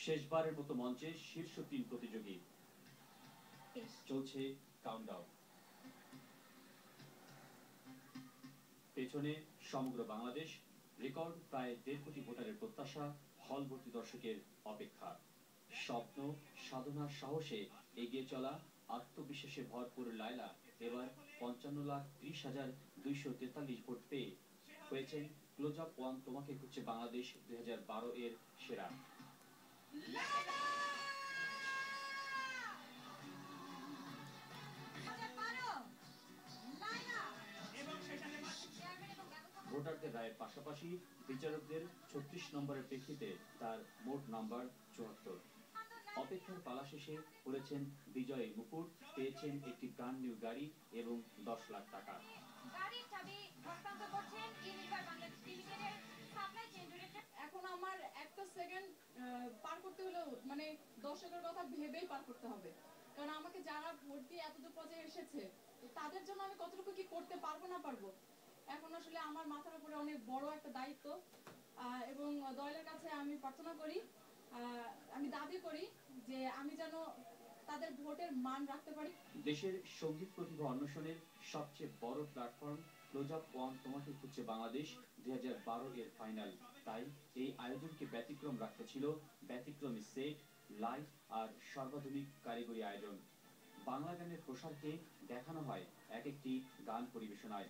শেষবারের মতো মঞ্চে শীর্ষ ৩ প্রতিযোগী। চলছে কাউন্টডাউন। পেছনে সমগ্র বাংলাদেশ, রেকর্ড প্রায় ১.৫ কোটি ভোটারের প্রত্যাশা, হল ভর্তি দর্শকের অপেক্ষা। স্বপ্ন, সাধনা, সাহসে এগিয়ে চলা, আত্মবিশ্বাসে ভরপুর লায়লা এবার ৫৫,৩০,২৪৩ ভোট পেয়ে হয়েছেন ক্লোজ আপ ওয়ান তোমাকে খুঁজছে বাংলাদেশ ২০১২ এর সেরা। ভোটারদের রায়ের পাশাপাশি বিচারকদের ৩৬ নম্বরের প্রেক্ষিতে তার মোট নাম্বার ৭৪। অপেক্ষার পালা শেষে পড়েছেন বিজয়ী মুকুট, পেয়েছেন একটি ব্র্যান্ড নিউ গাড়ি এবং ১০ লাখ টাকা। এখন আমার একটা সেকেন্ড পার করতে হলেও মানে দর্শকের কথা ভেবেই পার করতে হবে, কারণ আমাকে যারা ভোট দিয়ে এতদূর পর্যায়ে এসেছে তাদের জন্য আমি কতটুকু কি করতে পারবো না পারবো, এখন আসলে আমার মাথার উপরে অনেক বড় একটা দায়িত্ব। এবং দলের কাছে আমি প্রার্থনা করি, আমি দাবি করি যে আমি যেন তাদের ভোটের মান রাখতে পারি। দেশের সঙ্গীত প্রতিভা অন্বেষণের সবচেয়ে বড় প্ল্যাটফর্ম ক্লোজ আপ ওয়ান তোমাকে খুঁজছে বাংলাদেশ ২০১২ এর ফাইনাল। তাই এই আয়োজনকে ব্যতিক্রম রাখতে ছিল ব্যতিক্রমী সেট, লাইভ আর সর্বাধুনিক কারিগরি আয়োজন। বাংলা গানের প্রসারকে দেখানো হয় এক একটি গান পরিবেশনায়।